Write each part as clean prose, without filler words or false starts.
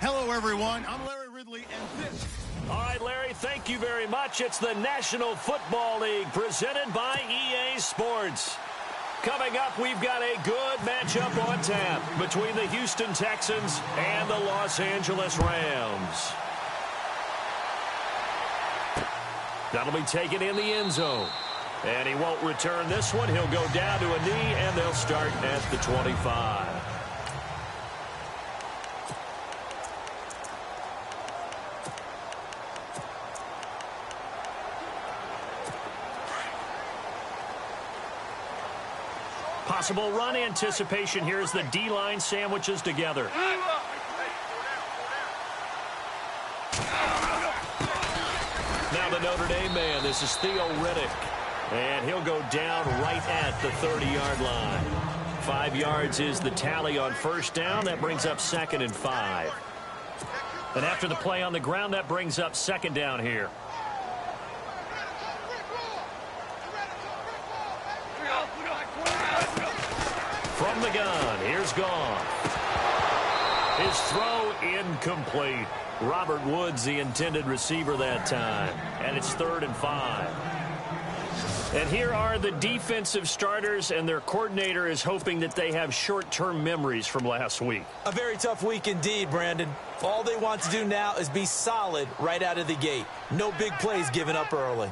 Hello, everyone. I'm Larry Ridley, and this... All right, Larry, thank you very much. It's the National Football League presented by EA Sports. Coming up, we've got a good matchup on tap between the Houston Texans and the Los Angeles Rams. That'll be taken in the end zone. And he won't return this one. He'll go down to a knee, and they'll start at the 25. Possible run anticipation here as the D-line sandwiches together. Now the Notre Dame man, this is Theo Riddick. And he'll go down right at the 30-yard line. 5 yards is the tally on first down. That brings up 2nd and 5. And after the play on the ground, that brings up 2nd down here. From the gun, here's Goff. His throw incomplete. Robert Woods, the intended receiver that time. And it's 3rd and 5. And here are the defensive starters, and their coordinator is hoping that they have short-term memories from last week. A very tough week indeed, Brandon. All they want to do now is be solid right out of the gate. No big plays given up early.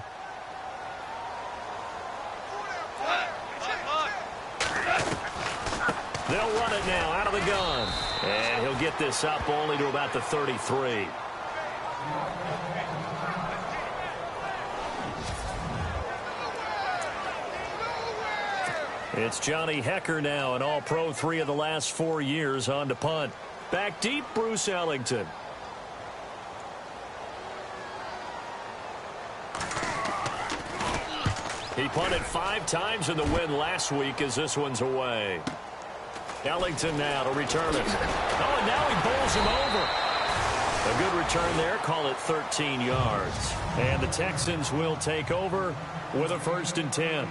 They'll run it now out of the gun. And he'll get this up only to about the 33. It's Johnny Hecker now, an all-pro 3 of the last 4 years on to punt. Back deep, Bruce Ellington. He punted 5 times in the win last week as this one's away. Ellington now to return it. Oh, and now he bowls him over. A good return there. Call it 13 yards. And the Texans will take over with a 1st and 10.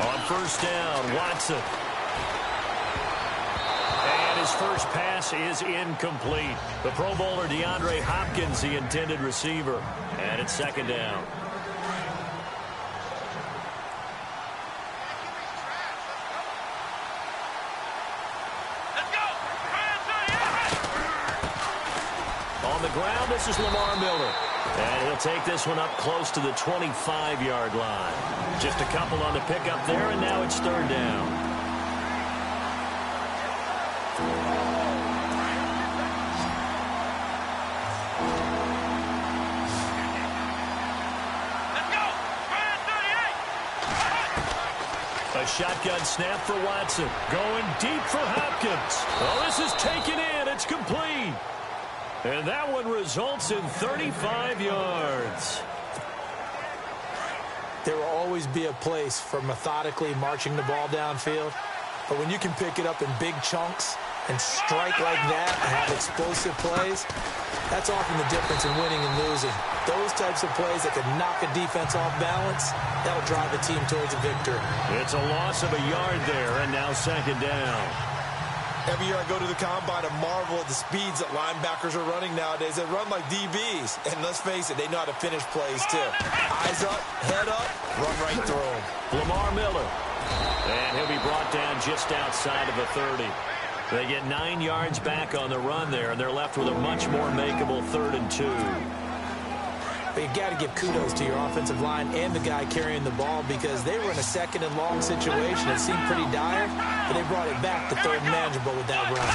On first down, Watson. His first pass is incomplete. The Pro Bowler DeAndre Hopkins, the intended receiver. And it's 2nd down. Let's go. On the ground, this is Lamar Miller. And he'll take this one up close to the 25-yard line. Just a couple on the pickup there, and now it's 3rd down. A shotgun snap for Watson. Going deep for Hopkins. Oh, this is taken in. It's complete. And that one results in 35 yards. There will always be a place for methodically marching the ball downfield. But when you can pick it up in big chunks and strike like that and have explosive plays, that's often the difference in winning and losing. Those types of plays that can knock a defense off balance, that'll drive a team towards a victory. It's a loss of a yard there, and now 2nd down. Every year I go to the combine and marvel at the speeds that linebackers are running nowadays. They run like DBs. And let's face it, they know how to finish plays too. Eyes up, head up, run right through them. Lamar Miller. And he'll be brought down just outside of the 30. They get 9 yards back on the run there, and they're left with a much more makeable 3rd and 2. But you got to give kudos to your offensive line and the guy carrying the ball because they were in a 2nd and long situation. It seemed pretty dire, but they brought it back to 3rd and manageable with that run.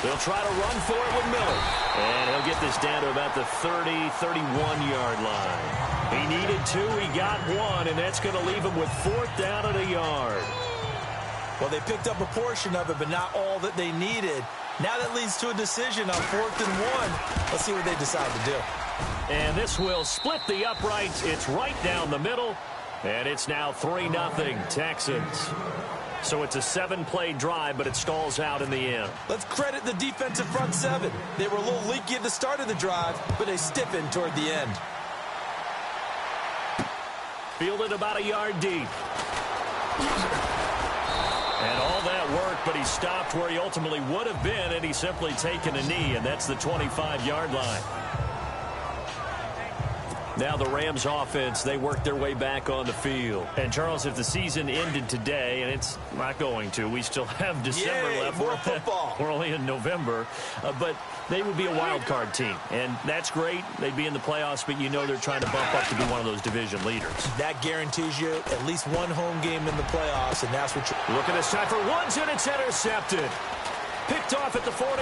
They'll try to run for it with Miller. And he'll get this down to about the 30, 31-yard line. He needed 2, he got 1, and that's going to leave him with 4th down at a yard. Well, they picked up a portion of it, but not all that they needed. Now that leads to a decision on 4th and 1. Let's see what they decide to do. And this will split the uprights. It's right down the middle. And it's now 3-0 Texans. So it's a 7-play drive, but it stalls out in the end. Let's credit the defensive front 7. They were a little leaky at the start of the drive, but they stiffened toward the end. Fielded about a yard deep. And all that work, but he stopped where he ultimately would have been, and he's simply taken a knee, and that's the 25-yard line. Now the Rams offense, they work their way back on the field. And, Charles, if the season ended today, and it's not going to, we still have December left. More football. We're only in November. But they would be a wild card team, and that's great. They'd be in the playoffs, but you know they're trying to bump up to be one of those division leaders. That guarantees you at least one home game in the playoffs, and that's what you're... Look at this time for Woods, and it's intercepted. Picked off at the 48.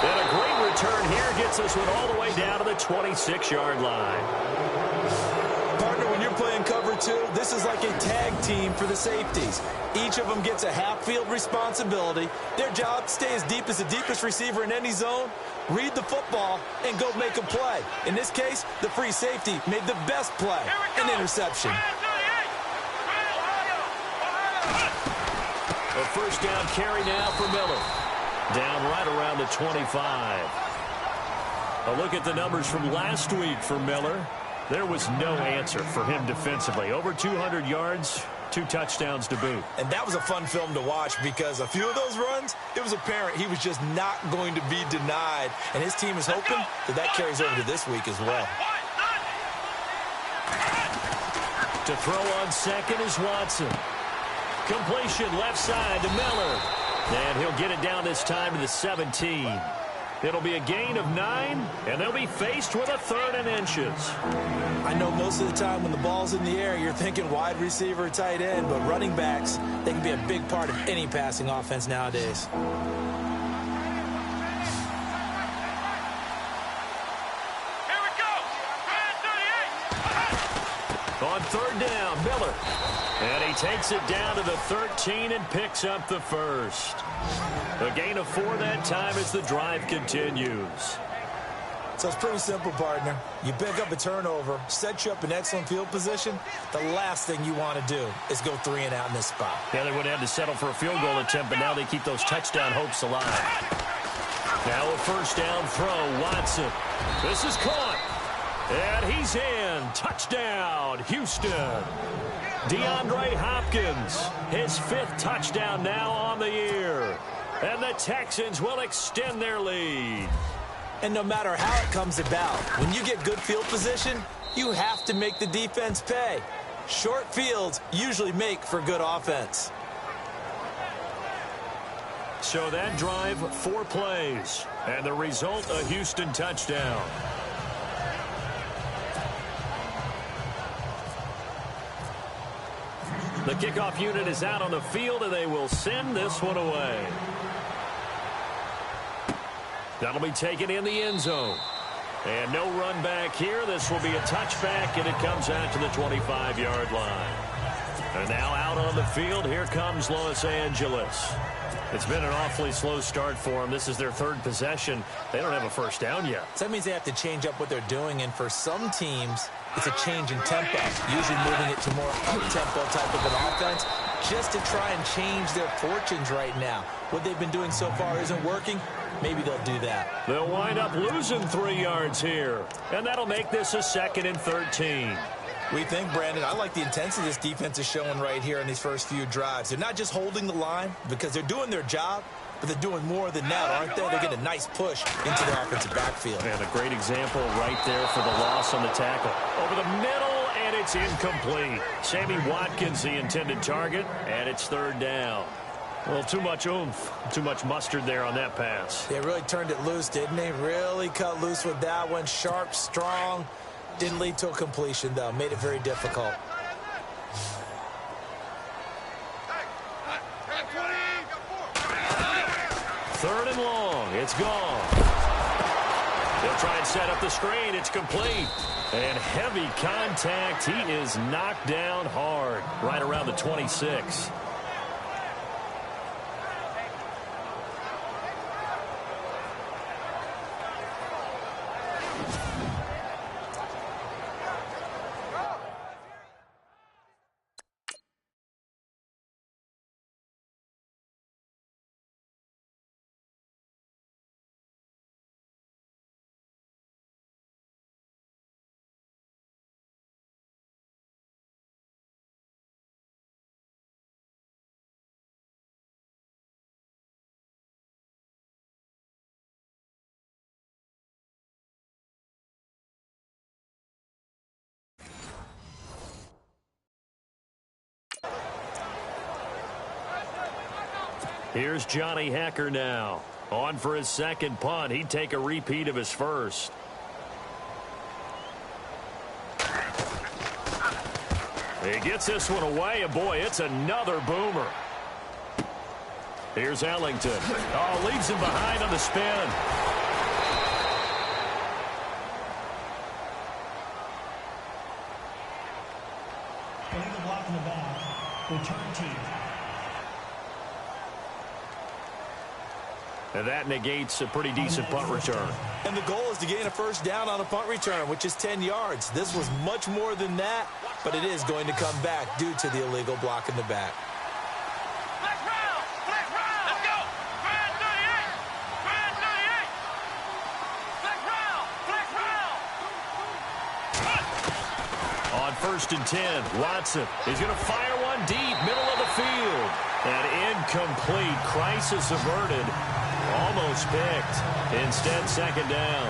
And a great return here gets this one all the way down to the 26-yard line. Partner, when you're playing cover two, this is like a tag team for the safeties. Each of them gets a half-field responsibility. Their job, stay as deep as the deepest receiver in any zone, read the football, and go make a play. In this case, the free safety made the best play, an interception. A first down carry now for Miller. Down right around the 25. A look at the numbers from last week for Miller. There was no answer for him defensively. Over 200 yards, 2 touchdowns to boot. And that was a fun film to watch because a few of those runs, it was apparent he was just not going to be denied. And his team is hoping that carries over to this week as well. To throw on second is Watson. Completion left side to Miller. And he'll get it down this time to the 17. It'll be a gain of 9, and they'll be faced with a 3rd and inches. I know most of the time when the ball's in the air, you're thinking wide receiver, tight end, but running backs, they can be a big part of any passing offense nowadays. Here we go. 38. On 3rd down, Miller. And he takes it down to the 13 and picks up the first. A gain of 4 that time as the drive continues. So it's pretty simple, partner. You pick up a turnover, set you up in excellent field position. The last thing you want to do is go 3 and out in this spot. Yeah, they would have had to settle for a field goal attempt, but now they keep those touchdown hopes alive. Now a first down throw, Watson. This is caught. And he's in. Touchdown, Houston. DeAndre Hopkins, his 5th touchdown now on the year. And the Texans will extend their lead. And no matter how it comes about, when you get good field position, you have to make the defense pay. Short fields usually make for good offense. So that drive, 4 plays. And the result, a Houston touchdown. The kickoff unit is out on the field, and they will send this one away. That'll be taken in the end zone. And no run back here. This will be a touchback, and it comes out to the 25-yard line. And now out on the field, here comes Los Angeles. It's been an awfully slow start for them. This is their 3rd possession. They don't have a first down yet. So that means they have to change up what they're doing, and for some teams, it's a change in tempo, usually moving it to more up-tempo type of an offense, just to try and change their fortunes right now. What they've been doing so far isn't working. Maybe they'll do that. They'll wind up losing 3 yards here, and that'll make this a 2nd and 13. We think, Brandon, I like the intensity this defense is showing right here in these first few drives. They're not just holding the line because they're doing their job, but they're doing more than that, aren't they? They're getting a nice push into the offensive backfield. And a great example right there for the loss on the tackle. Over the middle, and it's incomplete. Sammy Watkins, the intended target, and it's 3rd down. Well, too much oomph, too much mustard there on that pass. They really turned it loose, didn't they? Really cut loose with that one. Sharp, strong. Didn't lead to a completion, though. Made it very difficult. Third and long. It's gone. They'll try and set up the screen. It's complete. And heavy contact. He is knocked down hard right around the 26. Here's Johnny Hecker now. On for his second punt. He'd take a repeat of his first. He gets this one away, and boy, it's another boomer. Here's Ellington. Oh, leaves him behind on the spin. Illegal block in the back. Return team. And that negates a pretty decent punt return. And the goal is to gain a first down on a punt return, which is 10 yards. This was much more than that, but it is going to come back due to the illegal block in the back. Let's go. Grand 38. Grand 38. On 1st and 10, Watson is going to fire one deep, middle of the field. An incomplete, crisis averted. Almost picked. Instead, second down.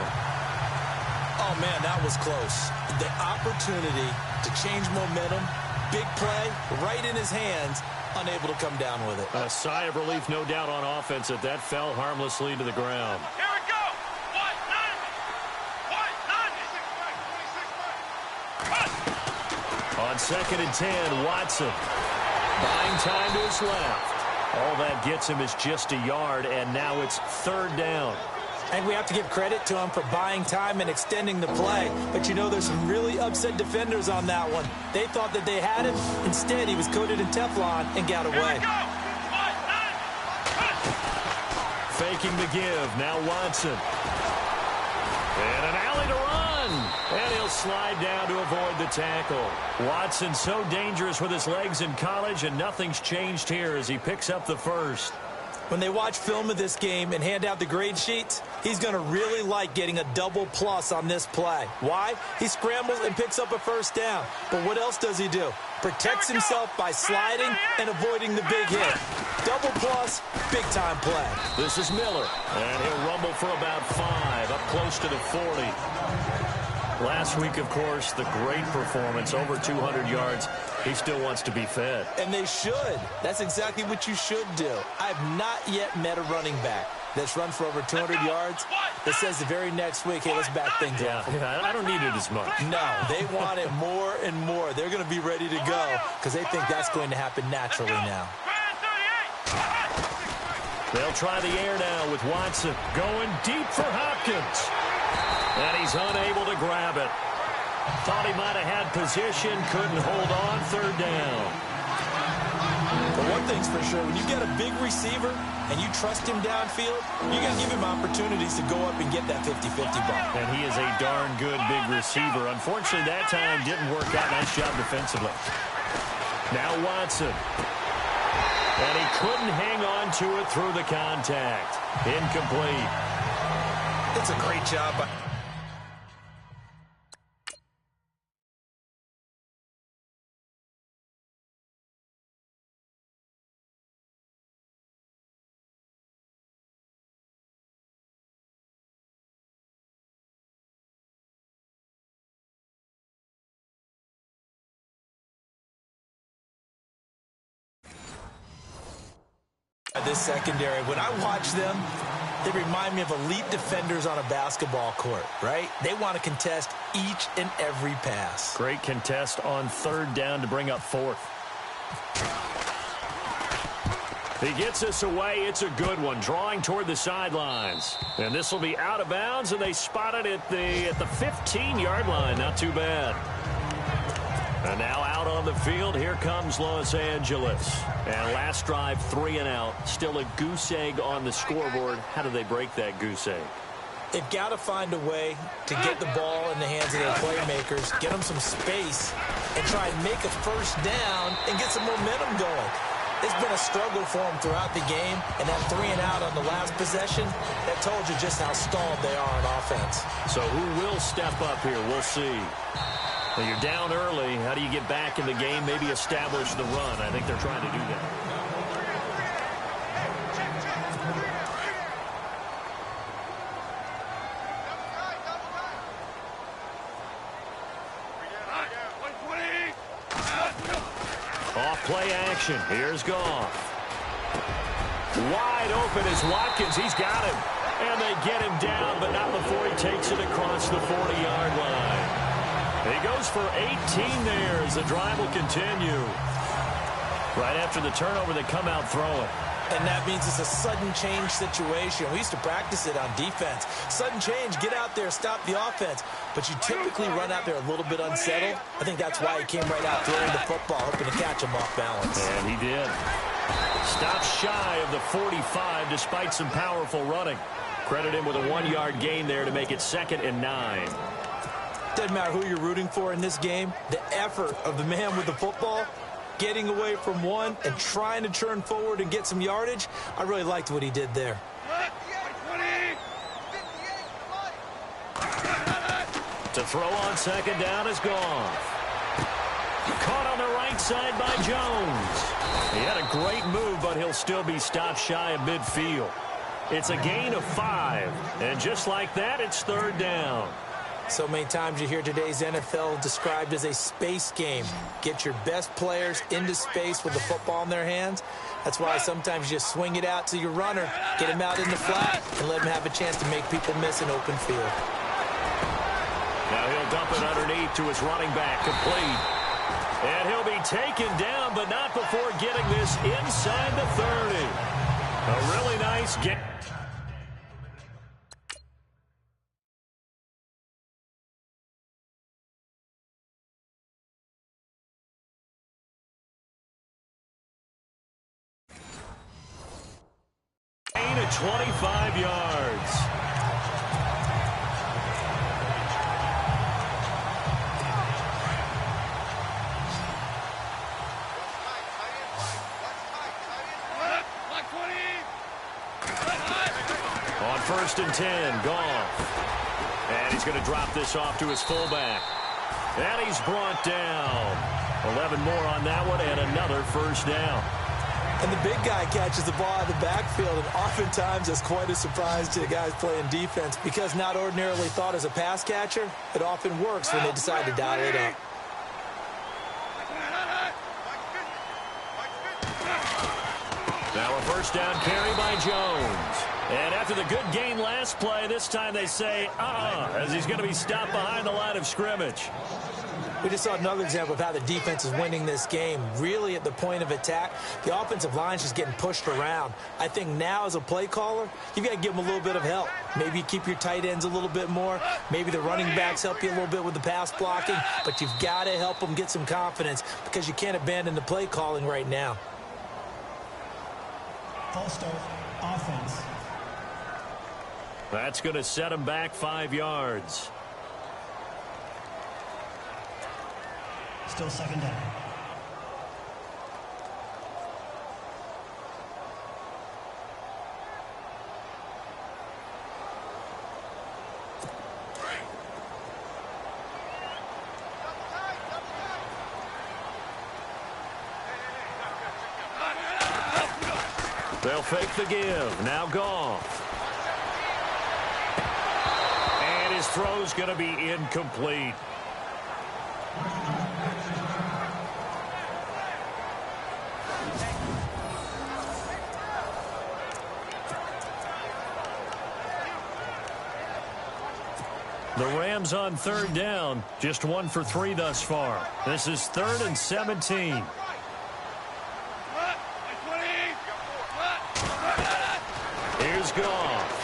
Oh, man, that was close. The opportunity to change momentum, big play, right in his hands, unable to come down with it. A sigh of relief, no doubt, on offense that fell harmlessly to the ground. Here we go. 190. On 2nd and 10, Watson. Buying time to his left. All that gets him is just a yard, and now it's 3rd down. And we have to give credit to him for buying time and extending the play. But, you know, there's some really upset defenders on that one. They thought that they had him. Instead, he was coated in Teflon and got away. Faking the give. Now Watson. And an alley to run. And he'll slide down to avoid the tackle. Watson so dangerous with his legs in college, and nothing's changed here as he picks up the first. When they watch film of this game and hand out the grade sheets, he's going to really like getting a double plus on this play. Why? He scrambles and picks up a first down. But what else does he do? Protects himself by sliding and avoiding the big hit. Double plus, big-time play. This is Miller, and he'll rumble for about 5, up close to the 40. Last week, of course, the great performance, over 200 yards. He still wants to be fed. And they should. That's exactly what you should do. I've not yet met a running back that's run for over 200 yards that says the very next week, hey, let's back things up. Yeah, I don't need it as much. No, they want it more and more. They're going to be ready to go because they think that's going to happen naturally now. They'll try the air now with Watson going deep for Hopkins. And he's unable to grab it. Thought he might have had position, couldn't hold on, 3rd down. But one thing's for sure, when you get a big receiver and you trust him downfield, you're going to give him opportunities to go up and get that 50-50 ball. And he is a darn good big receiver. Unfortunately, that time didn't work out. Nice job defensively. Now Watson. And he couldn't hang on to it through the contact. Incomplete. It's a great job by... this secondary. When I watch them, they remind me of elite defenders on a basketball court, right? They want to contest each and every pass. Great contest on 3rd down to bring up 4th. He gets this away. It's a good one, drawing toward the sidelines. And this will be out of bounds, and they spot it at the 15-yard line. Not too bad. And now out on the field, here comes Los Angeles. And last drive, 3 and out. Still a goose egg on the scoreboard. How do they break that goose egg? They've got to find a way to get the ball in the hands of their playmakers, get them some space, and try and make a first down and get some momentum going. It's been a struggle for them throughout the game, and that 3 and out on the last possession, that told you just how stalled they are on offense. So who will step up here? We'll see. Well, you're down early. How do you get back in the game, maybe establish the run? I think they're trying to do that. Off play action. Here's Goff. Wide open is Watkins. He's got him. And they get him down, but not before he takes it across the 40-yard line. He goes for 18 there as the drive will continue. Right after the turnover, they come out throwing. And that means it's a sudden change situation. We used to practice it on defense. Sudden change, get out there, stop the offense. But you typically run out there a little bit unsettled. I think that's why he came right out throwing the football, hoping to catch him off balance. And he did. Stops shy of the 45 despite some powerful running. Credit him with a 1-yard gain there to make it 2nd and 9. Doesn't matter who you're rooting for in this game. The effort of the man with the football, getting away from one and trying to turn forward and get some yardage, I really liked what he did there. To throw on 2nd down is gone. Caught on the right side by Jones. He had a great move, but he'll still be stopped shy of midfield. It's a gain of 5, and just like that, it's 3rd down. So many times you hear today's NFL described as a space game. Get your best players into space with the football in their hands. That's why sometimes you just swing it out to your runner, get him out in the flat, and let him have a chance to make people miss an open field. Now he'll dump it underneath to his running back, complete. And he'll be taken down, but not before getting this inside the 30. A really nice game. Gain of 25 yards. On 1st and 10, Goff. And he's going to drop this off to his fullback. And he's brought down. 11 more on that one and another 1st down. And the big guy catches the ball out of the backfield, and oftentimes it's quite a surprise to the guys playing defense because not ordinarily thought as a pass catcher, it often works when they decide to dial it up. Now a 1st down carry by Jones. And after the good gain last play, this time they say, as he's going to be stopped behind the line of scrimmage. We just saw another example of how the defense is winning this game. Really at the point of attack, the offensive line's just getting pushed around. I think now as a play caller, you've got to give them a little bit of help. Maybe you keep your tight ends a little bit more. Maybe the running backs help you a little bit with the pass blocking. But you've got to help them get some confidence because you can't abandon the play calling right now. False start, offense. That's going to set him back 5 yards. Still 2nd down. They'll fake the give. Now Goff. And his throw's going to be incomplete. The Rams on 3rd down, just 1 for 3 thus far. This is 3rd and 17. Here's Goff.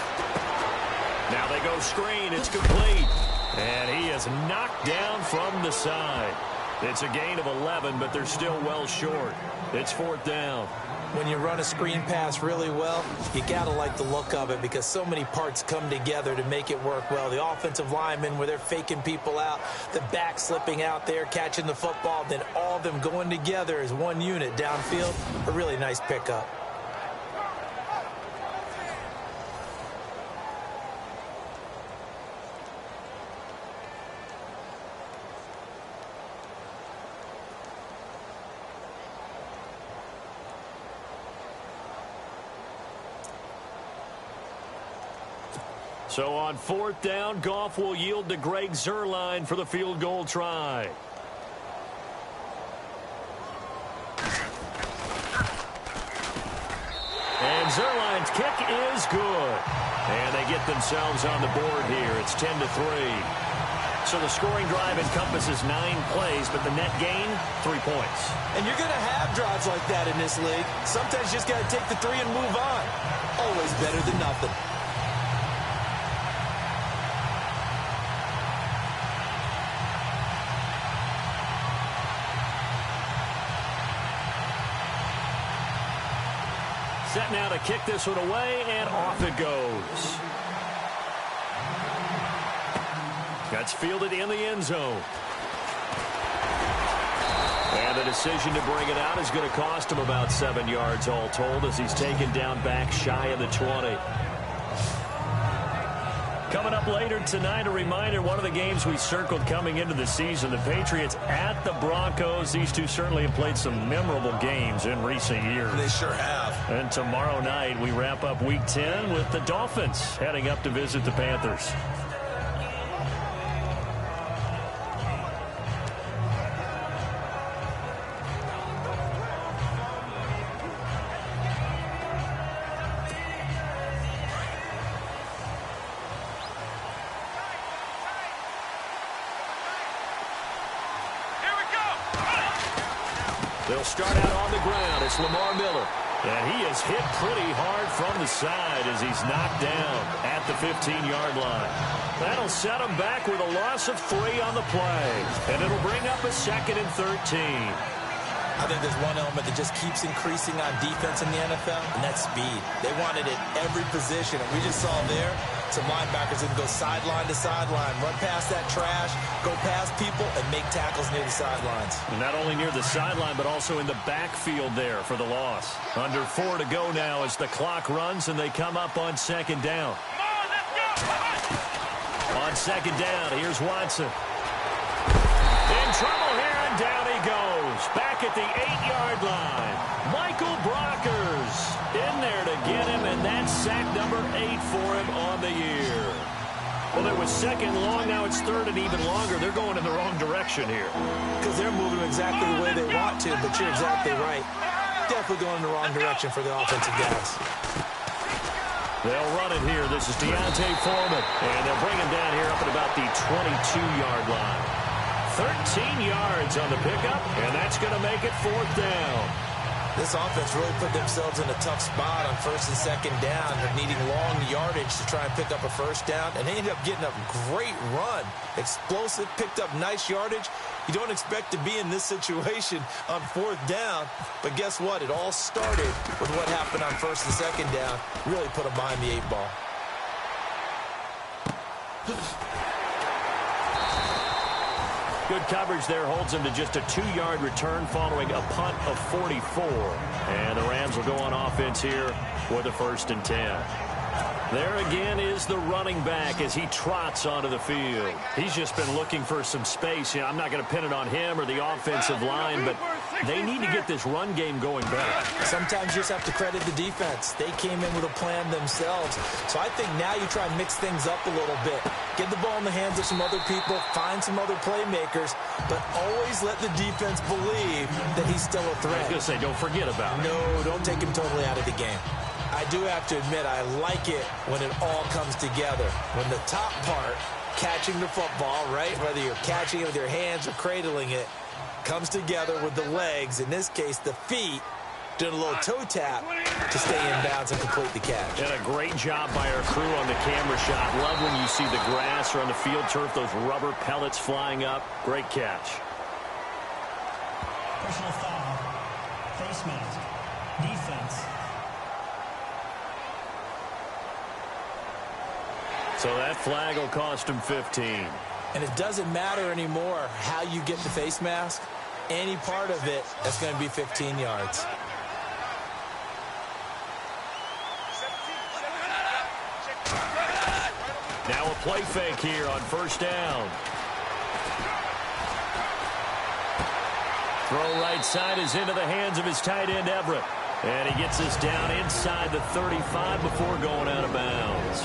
Now they go screen. It's complete. And he is knocked down from the side. It's a gain of 11, but they're still well short. It's 4th down. When you run a screen pass really well, you got to like the look of it because so many parts come together to make it work well. The offensive linemen, where they're faking people out, the back slipping out there, catching the football, then all of them going together as one unit downfield. A really nice pickup. So on 4th down, Goff will yield to Greg Zuerlein for the field goal try. And Texans, their line kick is good. And they get themselves on the board here. It's 10-3. So the scoring drive encompasses 9 plays, but the net gain, 3 points. And you're going to have drives like that in this league. Sometimes you just got to take the 3 and move on. Always better than nothing. Set now to kick this one away, and off it goes. That's fielded in the end zone. And the decision to bring it out is going to cost him about 7 yards all told as he's taken down back shy of the 20. Coming up later tonight, a reminder, one of the games we circled coming into the season, the Patriots at the Broncos. These two certainly have played some memorable games in recent years. They sure have. And tomorrow night, we wrap up Week 10 with the Dolphins heading up to visit the Panthers. They'll start out on the ground. It's Lamar Miller. And he is hit pretty hard from the side as he's knocked down at the 15-yard line. That'll set him back with a loss of 3 on the play. And it'll bring up a 2nd and 13. I think there's one element that just keeps increasing on defense in the NFL, and that's speed. They want it at every position, and we just saw there some linebackers that can go sideline to sideline, run past that trash, go past people, and make tackles near the sidelines. And not only near the sideline, but also in the backfield there for the loss. Under 4 to go now as the clock runs, and they come up on 2nd down. On 2nd down, here's Watson. In trouble here, and down he goes. Back at the 8-yard line. Michael Brockers in there to get him, and that's sack number 8 for him on the year. Well, it was 2nd long, now it's 3rd and even longer. They're going in the wrong direction here. Because they're moving exactly the way they want to, but you're exactly right. Definitely going in the wrong direction for the offensive guys. They'll run it here. This is Deontay Foreman, and they'll bring him down here up at about the 22-yard line. 13 yards on the pickup, and that's going to make it 4th down. This offense really put themselves in a tough spot on 1st and 2nd down. They're needing long yardage to try and pick up a 1st down, and they ended up getting a great run. Explosive, picked up nice yardage. You don't expect to be in this situation on 4th down, but guess what? It all started with what happened on 1st and 2nd down. Really put them behind the 8 ball. Good coverage there holds him to just a 2-yard return following a punt of 44. And the Rams will go on offense here with a 1st and 10. There again is the running back as he trots onto the field. He's just been looking for some space. You know, I'm not going to pin it on him or the offensive line, but they need to get this run game going better. Sometimes you just have to credit the defense. They came in with a plan themselves. So I think now you try and mix things up a little bit. Get the ball in the hands of some other people, find some other playmakers, but always let the defense believe that he's still a threat. I was going to say, don't forget about it. No, don't take him totally out of the game. I do have to admit, I like it when it all comes together. When the top part, catching the football, right, whether you're catching it with your hands or cradling it, comes together with the legs, in this case the feet, doing a little toe tap to stay in bounds and complete the catch. And a great job by our crew on the camera shot. Love when you see the grass or on the field turf, those rubber pellets flying up. Great catch. Personal foul. Face mask. Defense. So that flag will cost him 15. And it doesn't matter anymore how you get the face mask. Any part of it, that's going to be 15 yards. Now a play fake here on 1st down. Throw right side is into the hands of his tight end, Everett. And he gets us down inside the 35 before going out of bounds.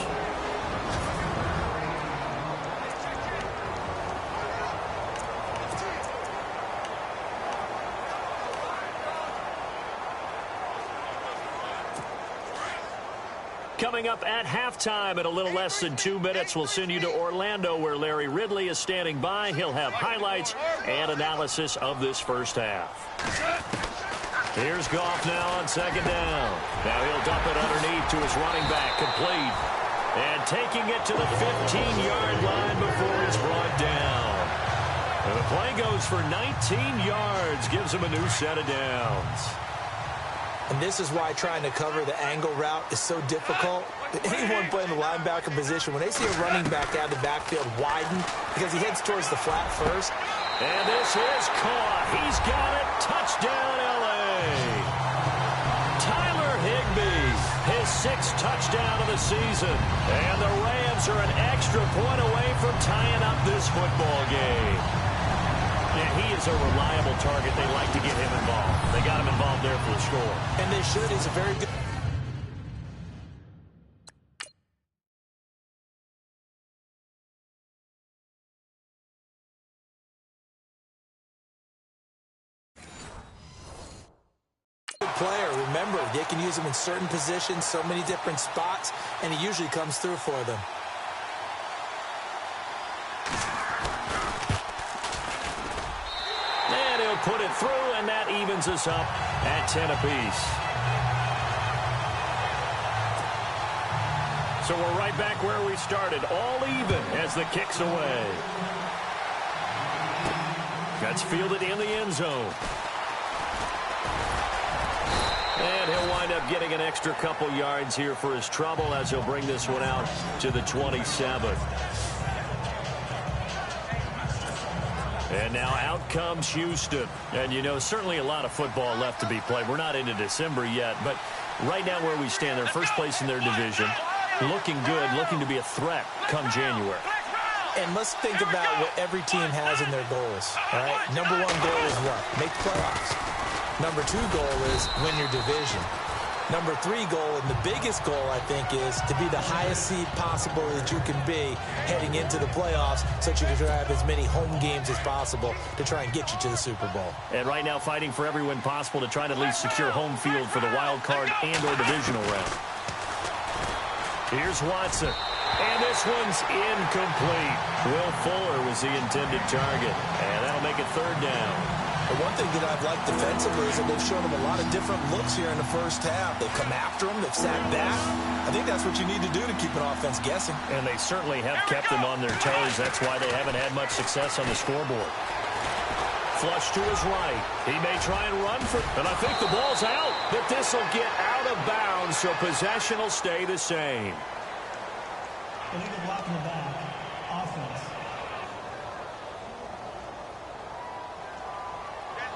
Coming up at halftime in a little less than 2 minutes, we'll send you to Orlando where Larry Ridley is standing by. He'll have highlights and analysis of this first half. Here's Goff now on second down. Now he'll dump it underneath to his running back, complete. And taking it to the 15-yard line before he's brought down. And the play goes for 19 yards, gives him a new set of downs. And this is why trying to cover the angle route is so difficult. Anyone playing the linebacker position, when they see a running back out of the backfield widen, because he heads towards the flat first. And this is caught. He's got it. Touchdown, L.A. Tyler Higbee, his 6th touchdown of the season. And the Rams are an extra point away from tying up this football game. Yeah, he is a reliable target. They like to get him involved. They got him involved there for the score. And they should. He's a very good player. Remember, they can use him in certain positions, so many different spots, and he usually comes through for them. And he'll put it through, and that evens us up at 10 apiece. So we're right back where we started, all even as the kick's away. That's fielded in the end zone. And he'll wind up getting an extra couple yards here for his trouble as he'll bring this one out to the 27. And now out comes Houston. And, you know, certainly a lot of football left to be played. We're not into December yet, but right now where we stand, they're first place in their division. Looking good, looking to be a threat come January. And let's think about what every team has in their goals, all right? Number 1 goal is what? Make the playoffs. Number 2 goal is win your division. Number 3 goal, and the biggest goal, I think, is to be the highest seed possible that you can be heading into the playoffs so that you can have as many home games as possible to try and get you to the Super Bowl. And right now fighting for every win possible to try to at least secure home field for the wild card and or divisional round. Here's Watson. And this one's incomplete. Will Fuller was the intended target. And that'll make it 3rd down. The one thing that I've liked defensively is that they've shown him a lot of different looks here in the first half. They've come after him. They've sat back. I think that's what you need to do to keep an offense guessing. And they certainly have kept them on their toes. That's why they haven't had much success on the scoreboard. Flush to his right. He may try and run for it. And I think the ball's out. But this will get out of bounds, so possession will stay the same. Illegal block in the back. Offense.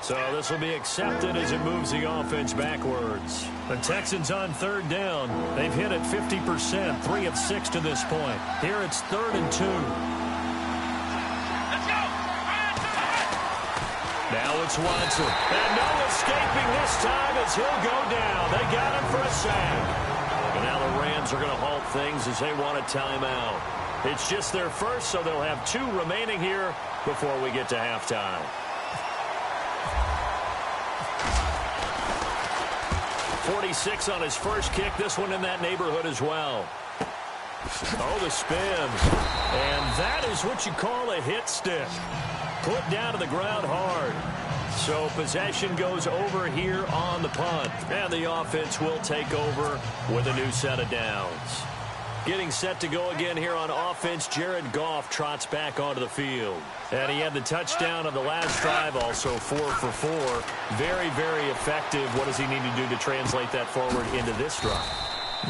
So this will be accepted as it moves the offense backwards. The Texans on 3rd down. They've hit it 50%, 3 of 6 to this point. Here it's 3rd and 2. Let's go! Now it's Watson. And no escaping this time as he'll go down. They got him for a sack. And now the Rams are going to halt things as they want a timeout. It's just their first, so they'll have 2 remaining here before we get to halftime. 46 on his first kick. This one in that neighborhood as well. Oh, the spin. And that is what you call a hit stick. Put down to the ground hard. So possession goes over here on the punt. And the offense will take over with a new set of downs. Getting set to go again here on offense, Jared Goff trots back onto the field. And he had the touchdown on the last drive, also 4 for 4. Very, very effective. What does he need to do to translate that forward into this drive?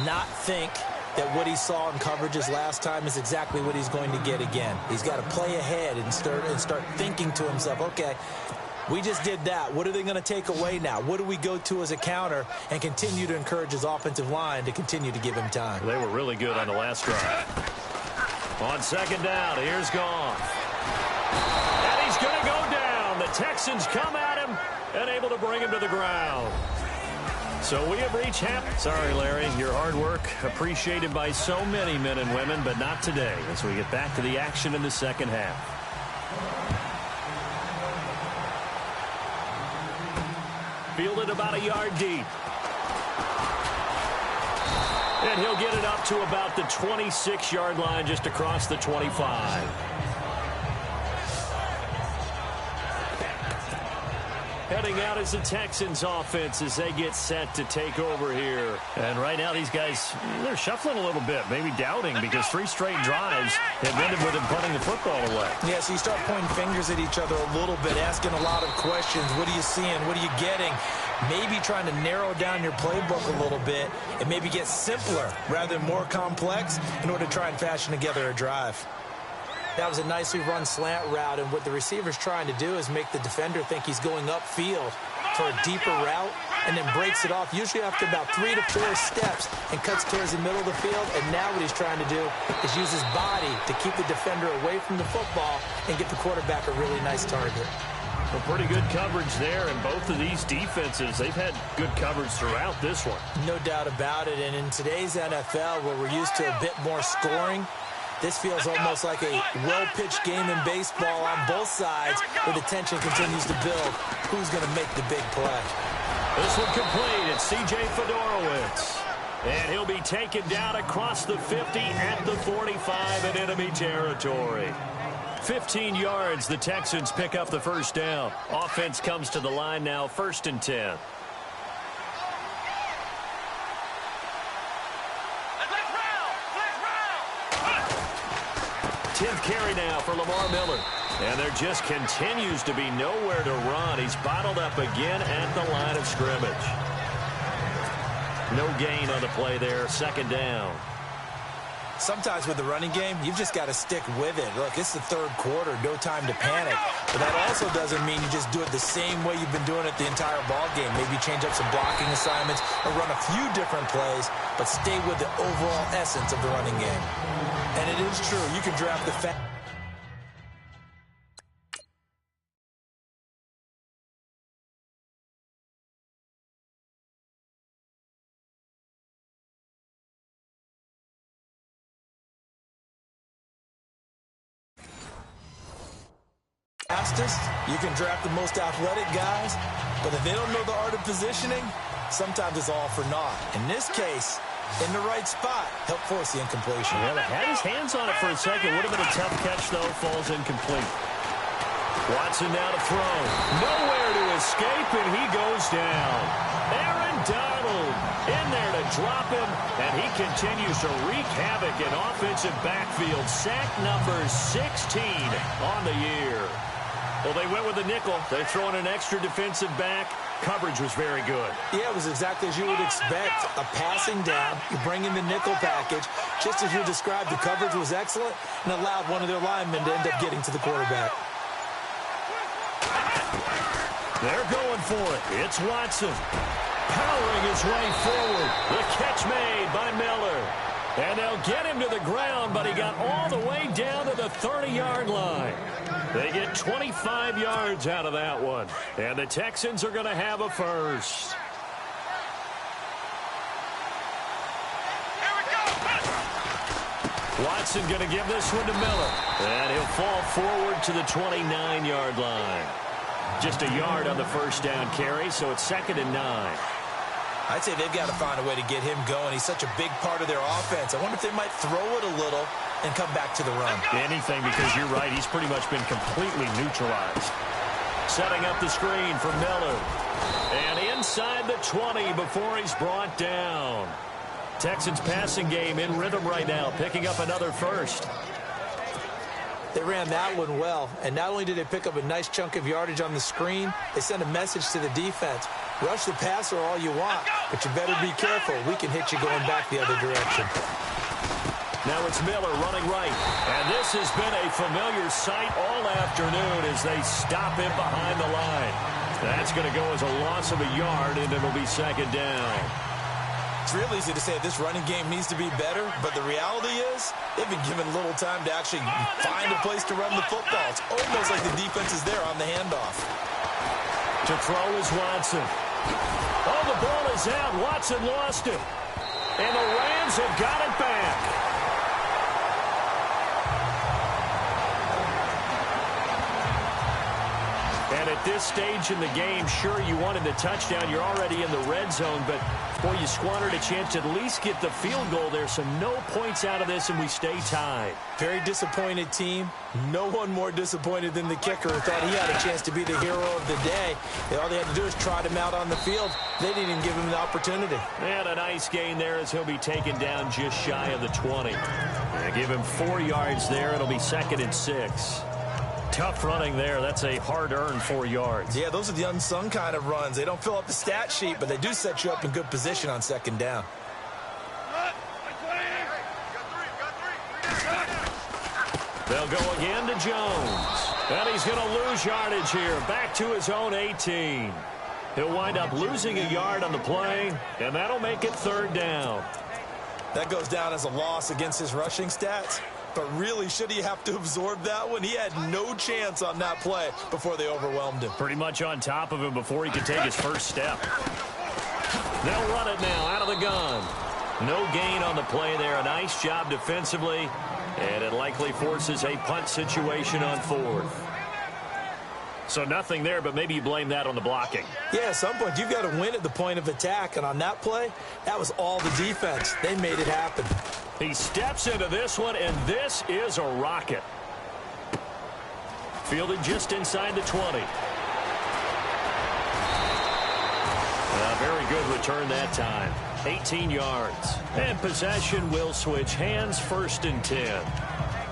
Not think that what he saw in coverages last time is exactly what he's going to get again. He's got to play ahead and start thinking to himself, okay, we just did that. What are they going to take away now? What do we go to as a counter and continue to encourage his offensive line to continue to give him time? They were really good on the last drive. On 2nd down, here's Goff. And he's going to go down. The Texans come at him and able to bring him to the ground. So we have reached half. Sorry, Larry, your hard work appreciated by so many men and women, but not today as we get back to the action in the second half. Fielded about a yard deep. And he'll get it up to about the 26-yard line, just across the 25. Heading out is the Texans offense as they get set to take over here. And right now these guys, they're shuffling a little bit, maybe doubting, because 3 straight drives have ended with them punting the football away. Yeah, so you start pointing fingers at each other a little bit, asking a lot of questions. What are you seeing? What are you getting? Maybe trying to narrow down your playbook a little bit and maybe get simpler rather than more complex in order to try and fashion together a drive. That was a nicely run slant route, and what the receiver's trying to do is make the defender think he's going upfield for a deeper route and then breaks it off, usually after about 3 to 4 steps, and cuts towards the middle of the field. And now what he's trying to do is use his body to keep the defender away from the football and get the quarterback a really nice target. Well, pretty good coverage there, and both of these defenses, they've had good coverage throughout this one. No doubt about it, and in today's NFL, where we're used to a bit more scoring, this feels almost like a well-pitched game in baseball on both sides where the tension continues to build. Who's going to make the big play? This one complete. It's C.J. Fedorowicz. And he'll be taken down across the 50 at the 45 in enemy territory. 15 yards, the Texans pick up the first down. Offense comes to the line now, 1st and 10. 10th carry now for Lamar Miller. And there just continues to be nowhere to run. He's bottled up again at the line of scrimmage. No gain on the play there, 2nd down. Sometimes with the running game, you've just got to stick with it. Look, it's the 3rd quarter, no time to panic. But that also doesn't mean you just do it the same way you've been doing it the entire ball game. Maybe change up some blocking assignments or run a few different plays, but stay with the overall essence of the running game. And it is true, you can draft the fastest, you can draft the most athletic guys, but if they don't know the art of positioning, sometimes it's all for naught. In this case, in the right spot, help force the incompletion. Yeah, had his hands on it for a second. Would have been a tough catch, though. Falls incomplete. Watson now to throw. Nowhere to escape, and he goes down. Aaron Donald in there to drop him, and he continues to wreak havoc in offensive backfield. Sack number 16 on the year. Well, they went with the nickel. They throw in an extra defensive back. Coverage was very good. Yeah, it was exactly as you would expect. A passing down, you bring in the nickel package. Just as you described, the coverage was excellent and allowed one of their linemen to end up getting to the quarterback. They're going for it. It's Watson. Powering his way forward. The catch made by Miller. And they'll get him to the ground, but he got all the way down to the 30-yard line. They get 25 yards out of that one. And the Texans are going to have a first. Watson going to give this one to Miller. And he'll fall forward to the 29-yard line. Just a yard on the first down carry, so it's 2nd and 9. I'd say they've got to find a way to get him going. He's such a big part of their offense. I wonder if they might throw it a little and come back to the run. Anything, because you're right. He's pretty much been completely neutralized. Setting up the screen for Miller. And inside the 20 before he's brought down. Texans passing game in rhythm right now, picking up another first. They ran that one well, and not only did they pick up a nice chunk of yardage on the screen, they sent a message to the defense. Rush the passer all you want, but you better be careful. We can hit you going back the other direction. Now it's Miller running right, and this has been a familiar sight all afternoon as they stop him behind the line. That's going to go as a loss of a yard, and it'll be 2nd down. It's real easy to say this running game needs to be better, but the reality is they've been given little time to actually find a place to run the football. It's almost like the defense is there on the handoff. To throw is Watson. Oh, the ball is out. Watson lost it. And the Rams have got it back. And it At this stage in the game, sure, you wanted the touchdown. You're already in the red zone, but, boy, you squandered a chance to at least get the field goal there, so no points out of this, and we stay tied. Very disappointed team. No one more disappointed than the kicker who thought he had a chance to be the hero of the day. All they had to do is trot him out on the field. They didn't even give him the opportunity. And a nice gain there as he'll be taken down just shy of the 20. Give him 4 yards there. It'll be 2nd and 6. Tough running there. That's a hard-earned 4 yards. Yeah, those are the unsung kind of runs. They don't fill up the stat sheet, but they do set you up in good position on 2nd down. They'll go again to Jones. And he's going to lose yardage here. Back to his own 18. He'll wind up losing a yard on the play, and that'll make it 3rd down. That goes down as a loss against his rushing stats. But really, should he have to absorb that one? He had no chance on that play before they overwhelmed him. Pretty much on top of him before he could take his first step. They'll run it now out of the gun. No gain on the play there. A nice job defensively. And it likely forces a punt situation on 4th. So nothing there, but maybe you blame that on the blocking. Yeah, at some point, you've got to win at the point of attack. And on that play, that was all the defense. They made it happen. He steps into this one, and this is a rocket. Fielded just inside the 20. A very good return that time. 18 yards. And possession will switch hands, 1st and 10.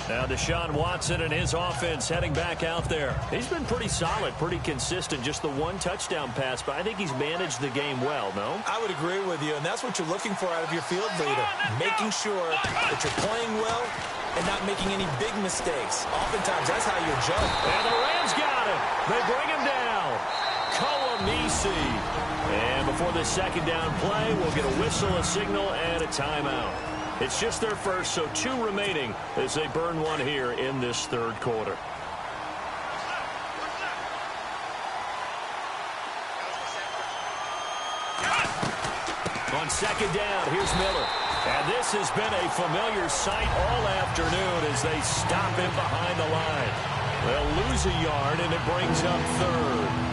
Now Deshaun Watson and his offense heading back out there. He's been pretty solid, pretty consistent. Just the 1 touchdown pass, but I think he's managed the game well, no? I would agree with you, and that's what you're looking for out of your field leader. Making sure that you're playing well and not making any big mistakes. Oftentimes, that's how you're judged. And the Rams got him. They bring him down. Koamisi. And before the 2nd down play, we'll get a whistle, a signal, and a timeout. It's just their first, so 2 remaining as they burn one here in this 3rd quarter. On 2nd down, here's Miller. And this has been a familiar sight all afternoon as they stop him behind the line. They'll lose a yard, and it brings up 3rd.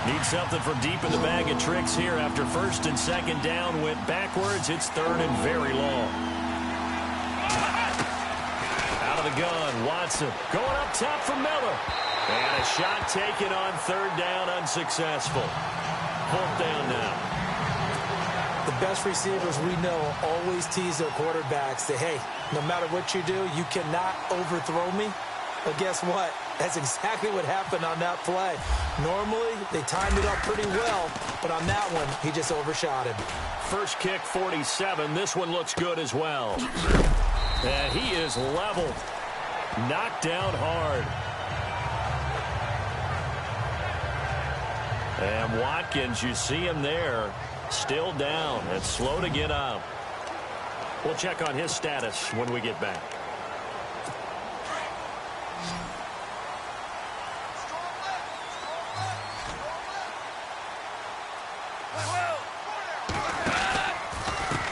Need something from deep in the bag of tricks here after 1st and 2nd down went backwards. It's 3rd and very long. Out of the gun, Watson going up top for Miller. And a shot taken on 3rd down, unsuccessful. 4th down now. The best receivers we know always tease their quarterbacks that, hey, no matter what you do, you cannot overthrow me. But guess what? That's exactly what happened on that play. Normally, they timed it up pretty well, but on that one, he just overshot him. First kick, 47. This one looks good as well. And he is leveled. Knocked down hard. And Watkins, you see him there, still down and slow to get up. We'll check on his status when we get back.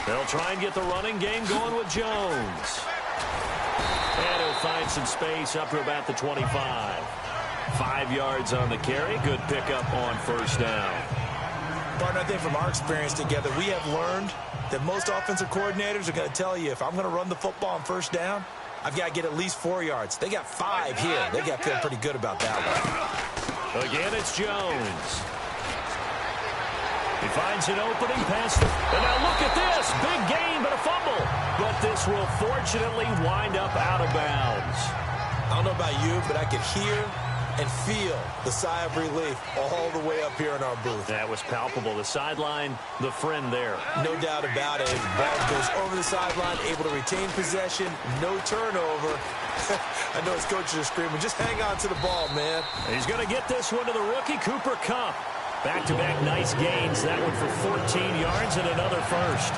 They'll try and get the running game going with Jones. And he'll find some space up to about the 25. 5 yards on the carry. Good pickup on 1st down. Partner, I think from our experience together, we have learned that most offensive coordinators are going to tell you, if I'm going to run the football on 1st down, I've got to get at least 4 yards. They got 5 here. They got to feel pretty good about that one. Again, it's Jones. He finds an opening pass. And now look at this. Big gain, but a fumble. But this will fortunately wind up out of bounds. I don't know about you, but I could hear and feel the sigh of relief all the way up here in our booth. That was palpable. The sideline, the friend there. No doubt about it. The ball goes over the sideline, able to retain possession, no turnover. I know his coaches are screaming, just hang on to the ball, man. He's going to get this one to the rookie, Cooper Kupp. Back-to-back nice gains. That one for 14 yards and another first.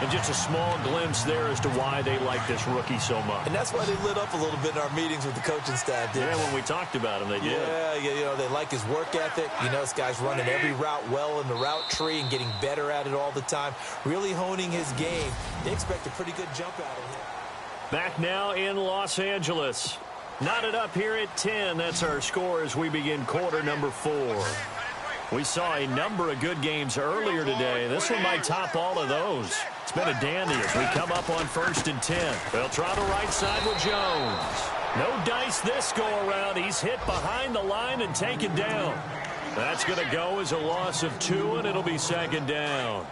And just a small glimpse there as to why they like this rookie so much. And that's why they lit up a little bit in our meetings with the coaching staff, didn't they? Yeah, when we talked about him, they did. Yeah, you know, they like his work ethic. You know, this guy's running every route well in the route tree and getting better at it all the time. Really honing his game. They expect a pretty good jump out of him. Back now in Los Angeles. Knotted up here at 10. That's our score as we begin quarter number 4. We saw a number of good games earlier today. This one might top all of those. It's been a dandy as we come up on 1st and 10. They'll try the right side with Jones. No dice this go-around. He's hit behind the line and taken down. That's going to go as a loss of 2, and it'll be 2nd down.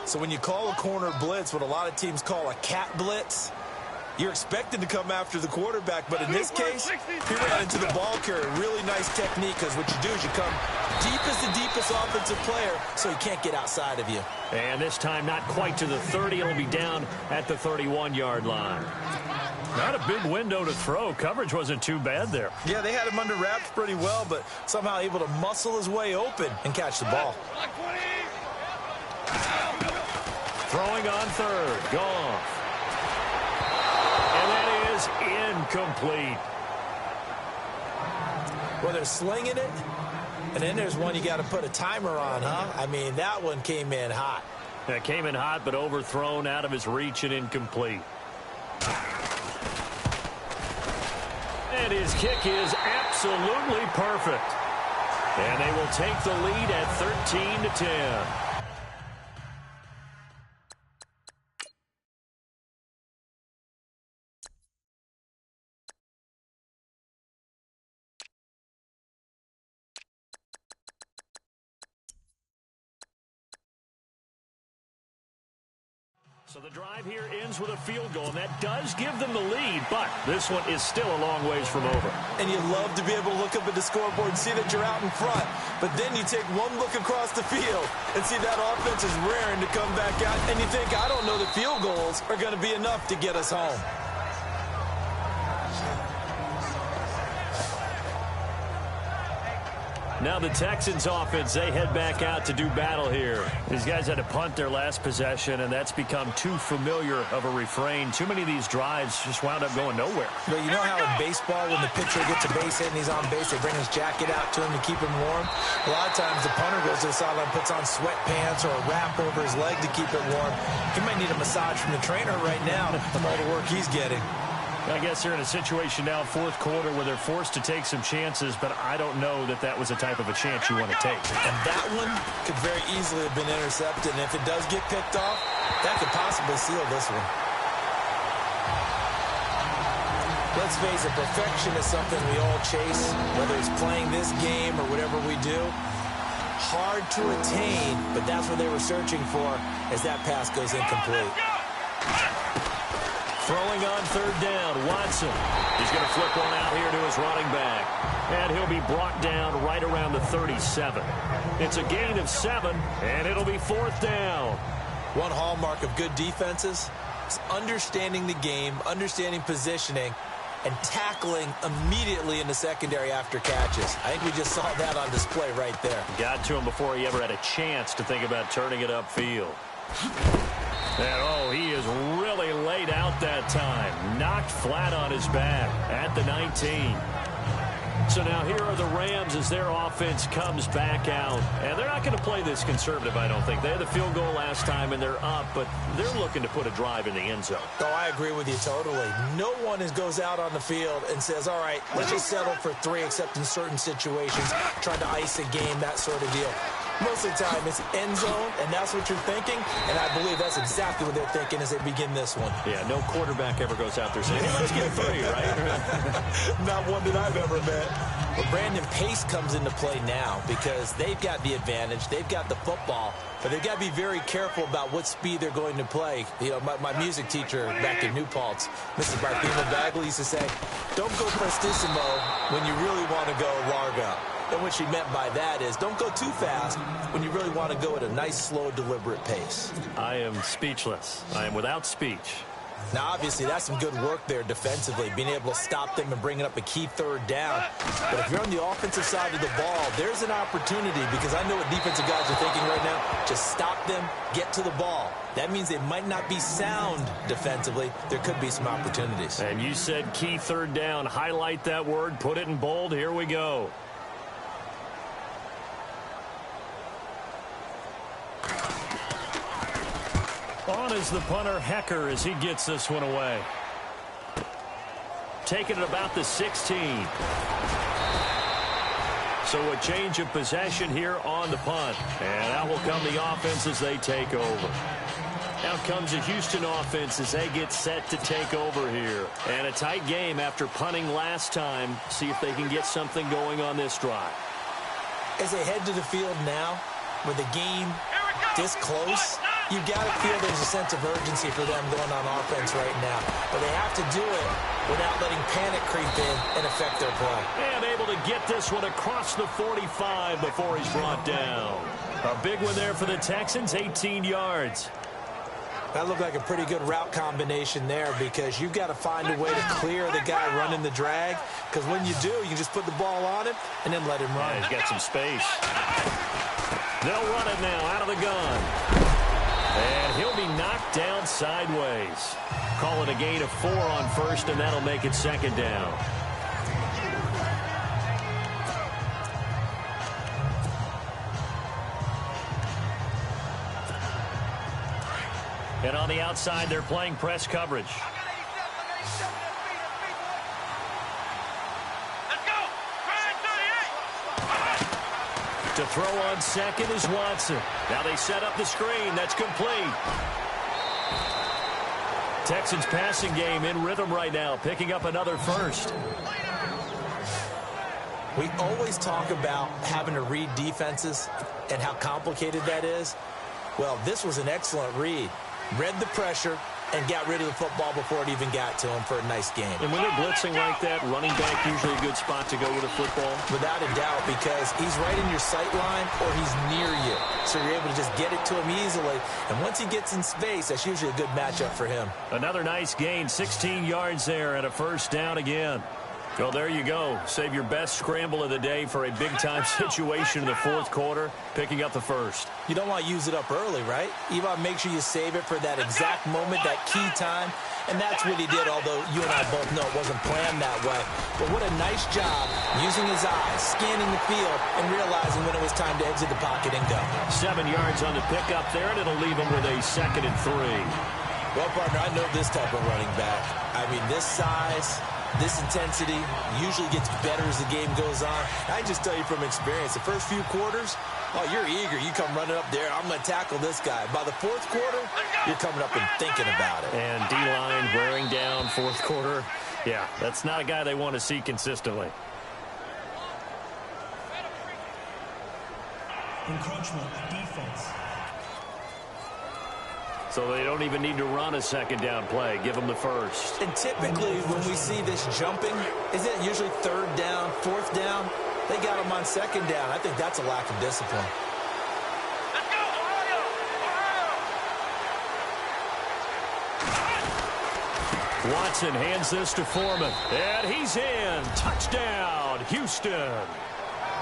So when you call a corner blitz, what a lot of teams call a cat blitz, you're expected to come after the quarterback, but in this case, he ran into the ball carrier. Really nice technique, because what you do is you come deep as the deepest offensive player, so he can't get outside of you. And this time not quite to the 30. It'll be down at the 31-yard line. Not a big window to throw. Coverage wasn't too bad there. Yeah, they had him under wraps pretty well, but somehow able to muscle his way open and catch the ball. Throwing on 3rd. Goff. And that is incomplete. Well, they're slinging it, and then there's one you got to put a timer on, huh? I mean, that one came in hot. That came in hot, but overthrown out of his reach and incomplete. And his kick is absolutely perfect. And they will take the lead at 13-10. So the drive here ends with a field goal, and that does give them the lead, but this one is still a long ways from over. And you love to be able to look up at the scoreboard and see that you're out in front, but then you take one look across the field and see that offense is raring to come back out, and you think, I don't know that field goals are going to be enough to get us home. Now the Texans offense, they head back out to do battle here. These guys had to punt their last possession, and that's become too familiar of a refrain. Too many of these drives just wound up going nowhere. But you know how in baseball, when the pitcher gets a base hit and he's on base, they bring his jacket out to him to keep him warm? A lot of times the punter goes to the sideline, puts on sweatpants or a wrap over his leg to keep it warm. He might need a massage from the trainer right now from all the work he's getting. I guess they're in a situation now, 4th quarter, where they're forced to take some chances, but I don't know that that was a type of a chance you want to take. And that one could very easily have been intercepted, and if it does get picked off, that could possibly seal this one. Let's face it, perfection is something we all chase, whether it's playing this game or whatever we do. Hard to attain, but that's what they were searching for as that pass goes incomplete. Throwing on 3rd down, Watson. He's going to flip one out here to his running back. And he'll be brought down right around the 37. It's a gain of 7, and it'll be 4th down. One hallmark of good defenses is understanding the game, understanding positioning, and tackling immediately in the secondary after catches. I think we just saw that on display right there. Got to him before he ever had a chance to think about turning it upfield. And, oh, he is really laid out that time. Knocked flat on his back at the 19. So now here are the Rams as their offense comes back out. And they're not going to play this conservative, I don't think. They had the field goal last time, and they're up, but they're looking to put a drive in the end zone. Oh, I agree with you totally. No one goes out on the field and says, all right, let's just settle for 3, except in certain situations, trying to ice a game, that sort of deal. Most of the time, it's end zone, and that's what you're thinking, and I believe that's exactly what they're thinking as they begin this one. Yeah, no quarterback ever goes out there saying, hey, let's get 3, right? Not one that I've ever met. But Brandon Pace comes into play now because they've got the advantage. They've got the football, but they've got to be very careful about what speed they're going to play. You know, my music teacher back in New Paltz, Mrs. Barthema Bagley, used to say, don't go prestissimo when you really want to go largo. And what she meant by that is don't go too fast when you really want to go at a nice, slow, deliberate pace. I am speechless. I am without speech. Now, obviously, that's some good work there defensively, being able to stop them and bringing up a key 3rd down. But if you're on the offensive side of the ball, there's an opportunity, because I know what defensive guys are thinking right now. Just stop them, get to the ball. That means they might not be sound defensively. There could be some opportunities. And you said key 3rd down. Highlight that word, put it in bold. Here we go. On is the punter, Hecker, as he gets this one away. taken at about the 16. So a change of possession here on the punt. And out will come the offense as they take over. Now comes the Houston offense as they get set to take over here. And a tight game after punting last time. See if they can get something going on this drive. As they head to the field now, with the game this close, you've got to feel there's a sense of urgency for them going on offense right now. But they have to do it without letting panic creep in and affect their play. And able to get this one across the 45 before he's brought down. A big one there for the Texans, 18 yards. That looked like a pretty good route combination there because you've got to find a way to clear the guy running the drag, because when you do, you can just put the ball on him and then let him run. Yeah, he's got some space. They'll run it now out of the gun. And he'll be knocked down sideways. Call it a gain of 4 on first, and that'll make it second down. And on the outside, they're playing press coverage. To throw on second is Watson. Now they set up the screen. That's complete. Texans passing game in rhythm right now, picking up another first. We always talk about having to read defenses and how complicated that is. Well, this was an excellent read. Read the pressure and got rid of the football before it even got to him for a nice game. And when they're blitzing like that, running back usually a good spot to go with a football? Without a doubt, because he's right in your sight line or he's near you. So you're able to just get it to him easily. And once he gets in space, that's usually a good matchup for him. Another nice gain, 16 yards there and a first down again. Well, there you go. Save your best scramble of the day for a big-time situation in the fourth quarter, picking up the first. You don't want to use it up early, right? You want to make sure you save it for that exact moment, that key time. And that's what he did, although you and I both know it wasn't planned that way. But what a nice job using his eyes, scanning the field, and realizing when it was time to exit the pocket and go. 7 yards on the pickup there, and it'll leave him with a 2nd and 3. Well, partner, I know this type of running back. I mean, this size, this intensity usually gets better as the game goes on. I just tell you from experience, the first few quarters, oh, you're eager. You come running up there, I'm going to tackle this guy. By the fourth quarter, you're coming up and thinking about it. And D-line wearing down fourth quarter. Yeah, that's not a guy they want to see consistently. Encroachment, defense. So they don't even need to run a second down play. Give them the first. And typically when we see this jumping, is it usually third down, fourth down? They got him on second down. I think that's a lack of discipline. Let's go, Ohio! Ohio! Watson hands this to Foreman. And he's in. Touchdown, Houston.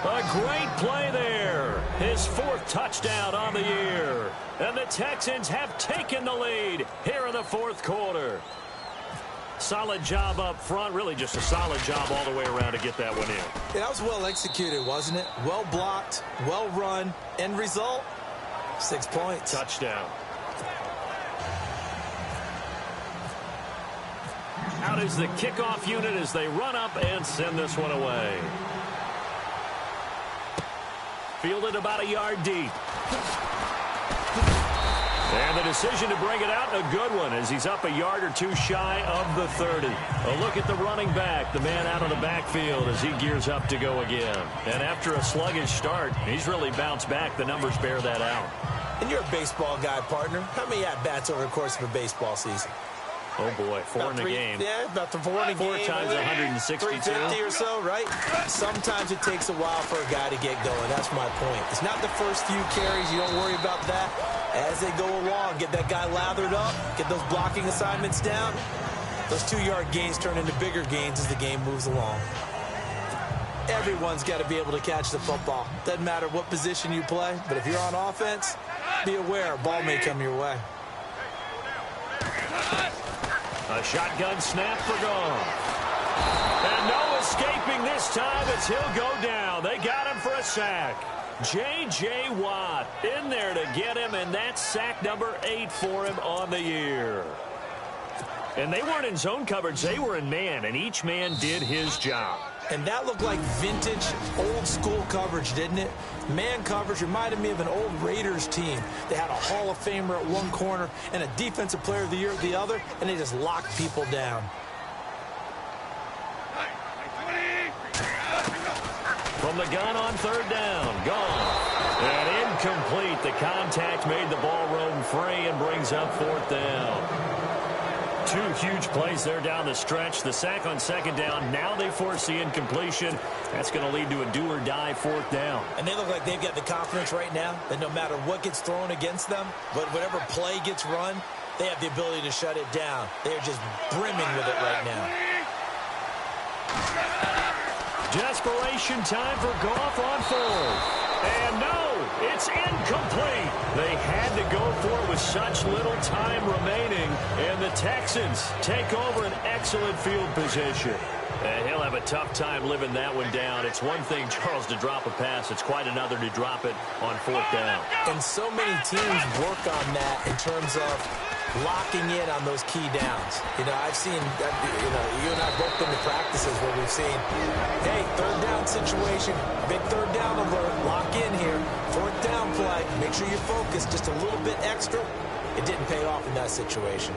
A great play there. His 4th touchdown on the year. And the Texans have taken the lead here in the fourth quarter. Solid job up front. Really just a solid job all the way around to get that one in. Yeah, that was well executed, wasn't it? Well blocked, well run. End result, 6 points. Touchdown. Out is the kickoff unit as they run up and send this one away. Fielded about a yard deep. And the decision to bring it out, a good one, as he's up a yard or two shy of the 30. A look at the running back, the man out of the backfield as he gears up to go again. And after a sluggish start, he's really bounced back. The numbers bear that out. And you're a baseball guy, partner. How many at-bats over the course of a baseball season? Oh, boy, 4 in a game. Yeah, about 4 in a game. 4 times 162. 350 or so, right? Sometimes it takes a while for a guy to get going. That's my point. It's not the first few carries. You don't worry about that. As they go along, get that guy lathered up, get those blocking assignments down. Those 2-yard gains turn into bigger gains as the game moves along. Everyone's got to be able to catch the football. Doesn't matter what position you play, but if you're on offense, be aware a ball may come your way. A shotgun snap for Goff. And no escaping this time as he'll go down. They got him for a sack. J.J. Watt in there to get him, and that's sack number 8 for him on the year. And they weren't in zone coverage. They were in man, and each man did his job. And that looked like vintage, old-school coverage, didn't it? Man coverage reminded me of an old Raiders team. They had a Hall of Famer at one corner and a Defensive Player of the Year at the other, and they just locked people down. From the gun on third down, gone. And incomplete. The contact made the ball roam free and brings up fourth down. Two huge plays there down the stretch. The sack on second down. Now they force the incompletion. That's going to lead to a do-or-die fourth down. And they look like they've got the confidence right now that no matter what gets thrown against them, but whatever play gets run, they have the ability to shut it down. They are just brimming with it right now. Desperation time for Goff on fourth. And no, it's incomplete. They had to go for it with such little time remaining. And the Texans take over an excellent field position. And he'll have a tough time living that one down. It's one thing, Charles, to drop a pass. It's quite another to drop it on fourth down. And so many teams work on that in terms of locking in on those key downs. You know, I've seen, you and I both been to practices where we've seen, hey, third down situation, big third down alert, lock in here, fourth down play, make sure you're focused just a little bit extra. It didn't pay off in that situation.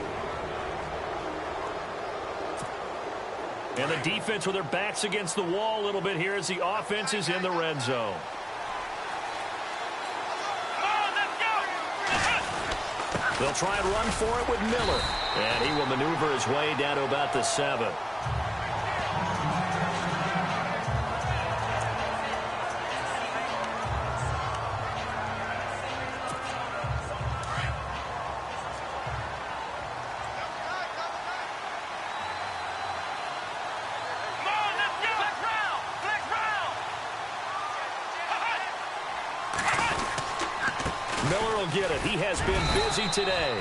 And the defense with their backs against the wall a little bit here as the offense is in the red zone. They'll try and run for it with Miller. And he will maneuver his way down to about the 7. Miller will get it. He has been busy today.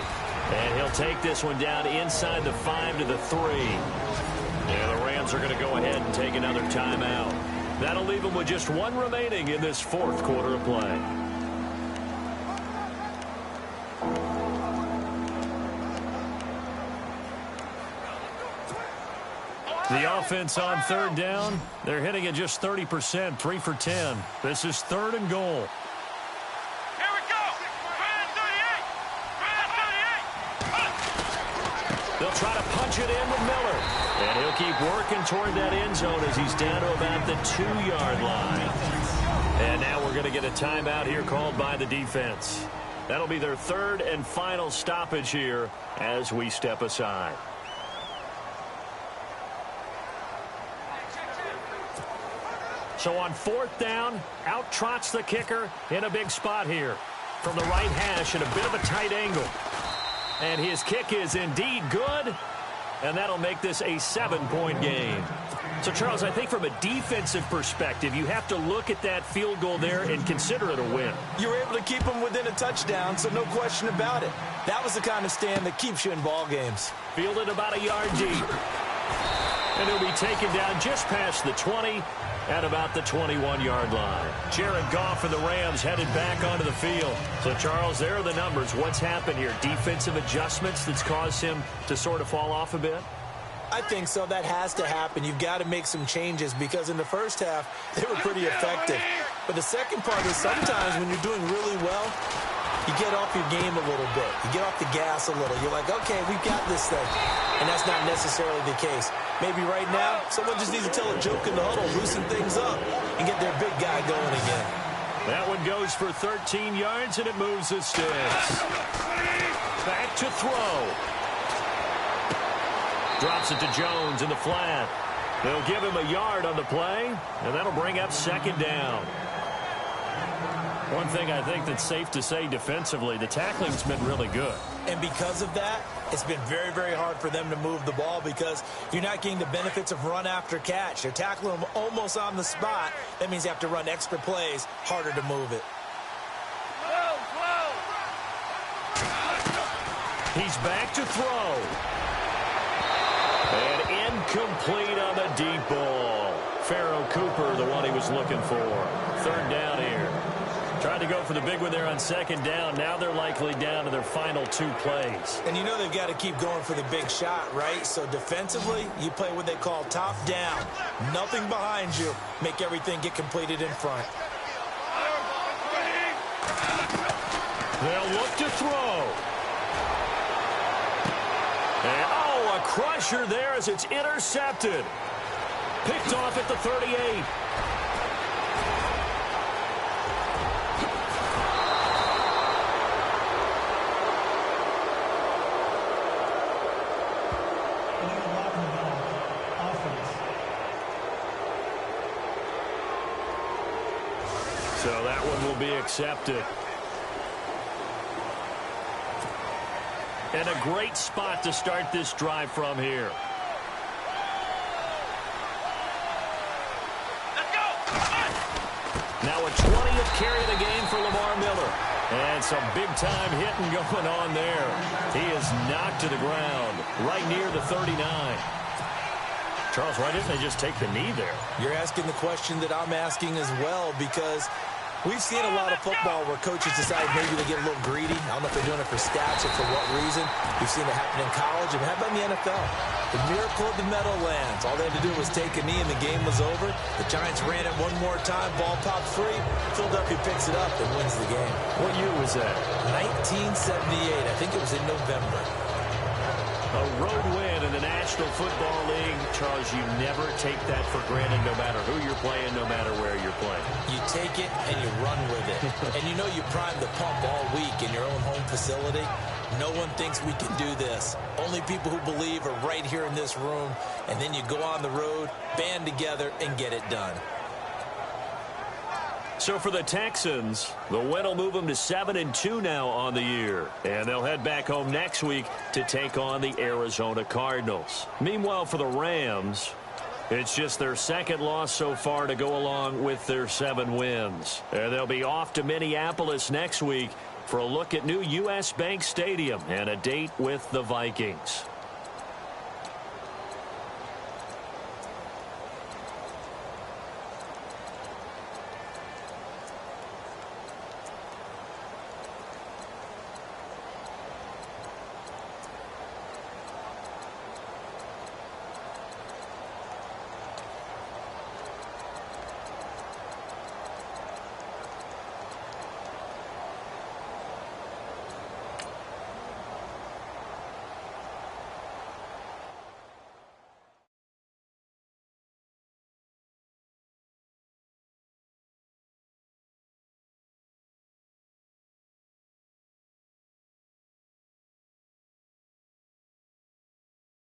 And he'll take this one down inside the 5 to the 3. And the Rams are going to go ahead and take another timeout. That'll leave them with just one remaining in this fourth quarter of play. The offense on third down, they're hitting at just 30%, 3 for 10. This is third and goal. They'll try to punch it in with Miller. And he'll keep working toward that end zone as he's down to about the 2-yard line. And now we're going to get a timeout here called by the defense. That'll be their third and final stoppage here as we step aside. So on fourth down, out trots the kicker in a big spot here. From the right hash at a bit of a tight angle. And his kick is indeed good, and that'll make this a 7-point game. So, Charles, I think from a defensive perspective, you have to look at that field goal there and consider it a win. You were able to keep them within a touchdown, so no question about it. That was the kind of stand that keeps you in ball games. Fielded about a yard deep. And he'll be taken down just past the 20 at about the 21-yard line. Jared Goff for the Rams headed back onto the field. So, Charles, there are the numbers. What's happened here? Defensive adjustments that's caused him to sort of fall off a bit? I think so. That has to happen. You've got to make some changes because in the first half, they were pretty effective. But the second part is sometimes when you're doing really well, you get off your game a little bit. You get off the gas a little. You're like, okay, we've got this thing. And that's not necessarily the case. Maybe right now, someone just needs to tell a joke in the huddle, loosen things up, and get their big guy going again. That one goes for 13 yards, and it moves the sticks. Back to throw. Drops it to Jones in the flat. They'll give him a yard on the play, and that'll bring up second down. One thing I think that's safe to say defensively, the tackling's been really good. And because of that, it's been very, very hard for them to move the ball because you're not getting the benefits of run after catch. They're tackling them almost on the spot. That means you have to run extra plays, harder to move it. He's back to throw. And incomplete on the deep ball. Pharaoh Cooper, the one he was looking for. Third down here. Tried to go for the big one there on second down. Now they're likely down to their final 2 plays. And you know they've got to keep going for the big shot, right? So defensively, you play what they call top down. Nothing behind you. Make everything get completed in front. They'll look to throw. And, oh, a crusher there as it's intercepted. Picked off at the 38. So that one will be accepted. And a great spot to start this drive from here. Let's go. Now a 20th carry of the game for Lamar Miller. And some big-time hitting going on there. He is knocked to the ground right near the 39. Charles, why didn't they just take the knee there? You're asking the question that I'm asking as well, because we've seen a lot of football where coaches decide maybe they get a little greedy. I don't know if they're doing it for stats or for what reason. We've seen it happen in college. And how about in the NFL? The miracle of the Meadowlands. All they had to do was take a knee and the game was over. The Giants ran it one more time. Ball popped free. Philadelphia picks it up and wins the game. What year was that? 1978. I think it was in November. A road win in the National Football League. Charles, you never take that for granted no matter who you're playing, no matter where you're playing. You take it and you run with it. And you know you prime the pump all week in your own home facility. No one thinks we can do this. Only people who believe are right here in this room. And then you go on the road, band together, and get it done. So for the Texans, the win will move them to 7-2 now on the year. And they'll head back home next week to take on the Arizona Cardinals. Meanwhile, for the Rams, it's just their second loss so far to go along with their 7 wins. And they'll be off to Minneapolis next week for a look at new U.S. Bank Stadium and a date with the Vikings.